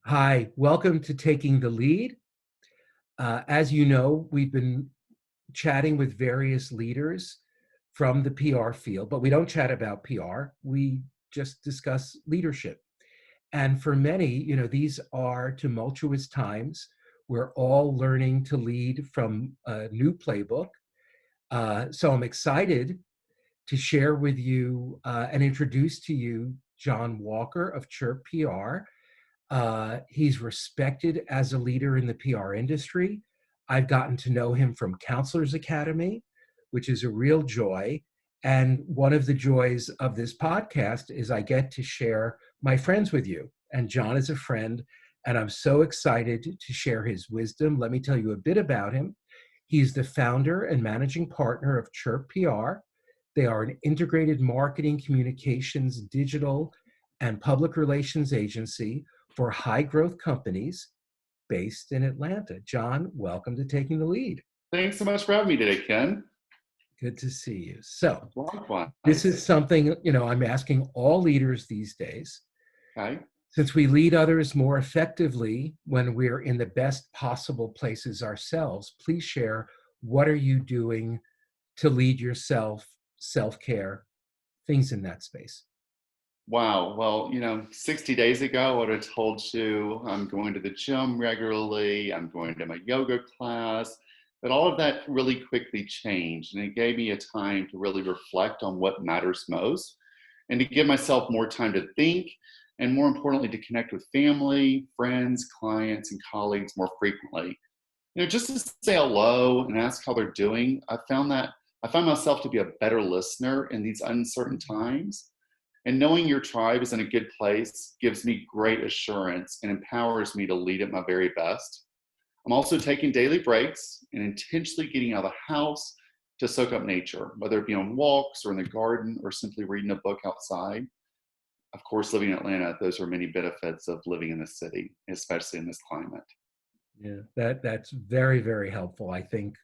Hi, welcome to Taking the Lead. As you know, we've been chatting with various leaders from the PR field, but we don't chat about PR. We just discuss leadership. And for many, these are tumultuous times. We're all learning to lead from a new playbook. So I'm excited to share with you and introduce to you John Walker of Chirp PR. He's respected as a leader in the PR industry. I've gotten to know him from Counselors Academy, which is a real joy. And one of the joys of this podcast is I get to share my friends with you. And John is a friend, and I'm so excited to share his wisdom. Let me tell you a bit about him. He's the founder and managing partner of Chirp PR. They are an integrated marketing, communications, digital, and public relations agency for high growth companies based in Atlanta. John, welcome to Taking the Lead. Thanks so much for having me today, Ken. Good to see you. So, Likewise. this is something, I'm asking all leaders these days. Okay. Since we lead others more effectively when we're in the best possible places ourselves, please share, what are you doing to lead yourself, self-care, things in that space? Wow. Well, 60 days ago, I would have told you I'm going to the gym regularly, I'm going to my yoga class, but all of that really quickly changed. And it gave me a time to really reflect on what matters most and to give myself more time to think and, more importantly, to connect with family, friends, clients, and colleagues more frequently. Just to say hello and ask how they're doing, I find myself to be a better listener in these uncertain times. And knowing your tribe is in a good place gives me great assurance and empowers me to lead at my very best. I'm also taking daily breaks and intentionally getting out of the house to soak up nature, whether it be on walks or in the garden or simply reading a book outside. Of course, living in Atlanta, those are many benefits of living in the city, especially in this climate. Yeah, that's very, very helpful. I think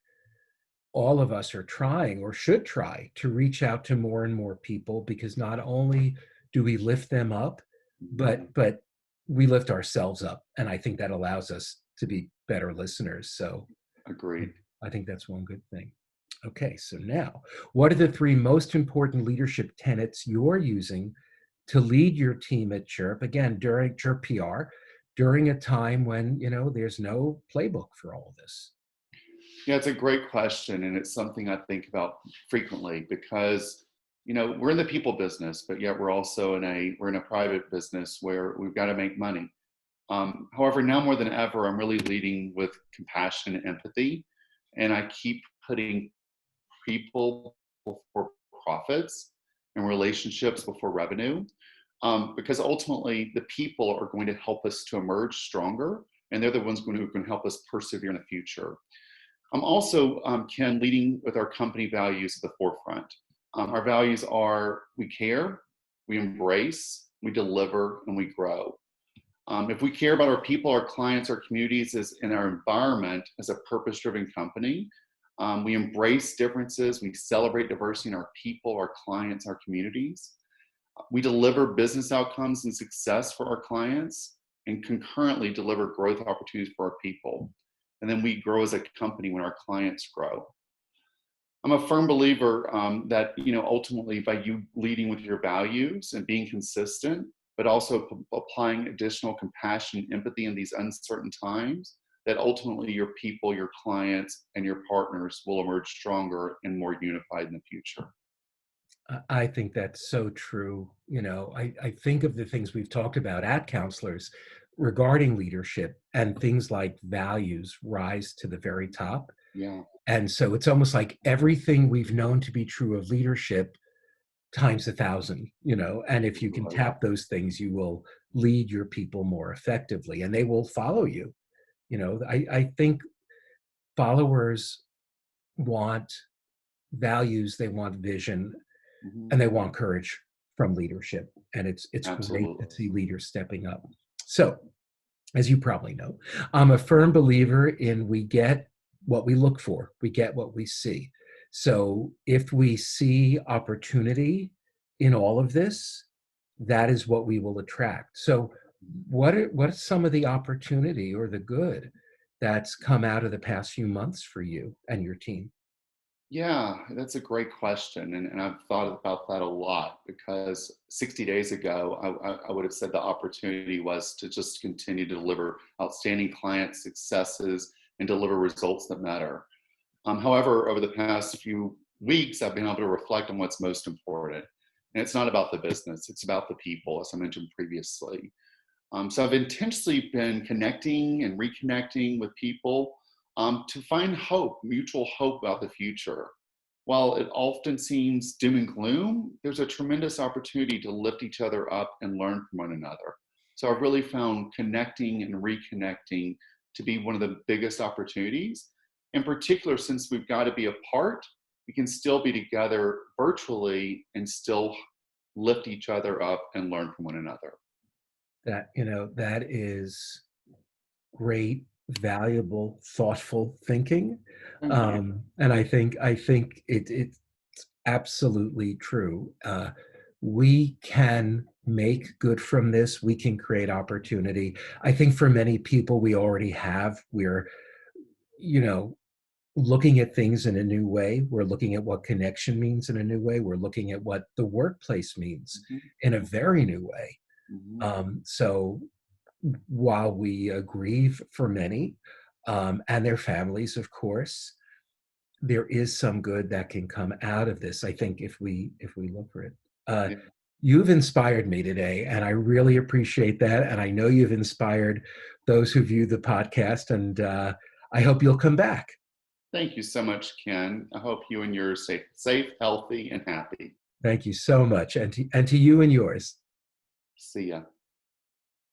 all of us are trying or should try to reach out to more and more people, because not only do we lift them up, but we lift ourselves up. And I think that allows us to be better listeners. So Agreed. I think that's one good thing. Okay, so now, what are the three most important leadership tenets you're using to lead your team at Chirp, again, during Chirp PR, during a time when, there's no playbook for all of this? Yeah, it's a great question, and it's something I think about frequently because we're in the people business, but yet we're also in a private business where we've got to make money. However, now more than ever, I'm really leading with compassion and empathy, and I keep putting people before profits and relationships before revenue, because ultimately the people are going to help us to emerge stronger, and they're the ones who can help us persevere in the future. I'm also, Ken, leading with our company values at the forefront. Our values are: we care, we embrace, we deliver, and we grow. If we care about our people, our clients, our communities, and our environment as a purpose-driven company, we embrace differences, we celebrate diversity in our people, our clients, our communities. We deliver business outcomes and success for our clients, and concurrently deliver growth opportunities for our people. And then we grow as a company when our clients grow. I'm a firm believer that ultimately, by you leading with your values and being consistent, but also applying additional compassion and empathy in these uncertain times, that ultimately your people, your clients, and your partners will emerge stronger and more unified in the future. I think that's so true. I think of the things we've talked about at Counselors regarding leadership, and things like values rise to the very top. Yeah. And so it's almost like everything we've known to be true of leadership times 1,000, and if you can tap those things, you will lead your people more effectively and they will follow you. I think followers want values, they want vision, Mm-hmm. and they want courage from leadership. And it's great Absolutely. to see leaders stepping up. So, as you probably know, I'm a firm believer in we get what we look for, we get what we see. So if we see opportunity in all of this, that is what we will attract. So what is some of the opportunity or the good that's come out of the past few months for you and your team? Yeah, that's a great question. And I've thought about that a lot because 60 days ago, I would have said the opportunity was to just continue to deliver outstanding client successes and deliver results that matter. However, over the past few weeks, I've been able to reflect on what's most important. And it's not about the business, it's about the people, as I mentioned previously. So I've intentionally been connecting and reconnecting with people to find hope, mutual hope about the future. While it often seems doom and gloom, there's a tremendous opportunity to lift each other up and learn from one another. So I've really found connecting and reconnecting to be one of the biggest opportunities. In particular, since we've got to be apart, we can still be together virtually and still lift each other up and learn from one another. That is great, valuable, thoughtful thinking. Thank you. And I think it's absolutely true. We can make good from this. We can create opportunity. I think for many people, we already have. We're, you know, looking at things in a new way. We're looking at what connection means in a new way. We're looking at what the workplace means in a Mhm. very new way. Mhm. So while we grieve for many and their families, of course, there is some good that can come out of this. I think if we look for it. Uh, Yeah. you've inspired me today, and I really appreciate that. And I know you've inspired those who view the podcast, and I hope you'll come back. Thank you so much, Ken. I hope you and yours stay safe, healthy, and happy. Thank you so much, and to you and yours. See ya.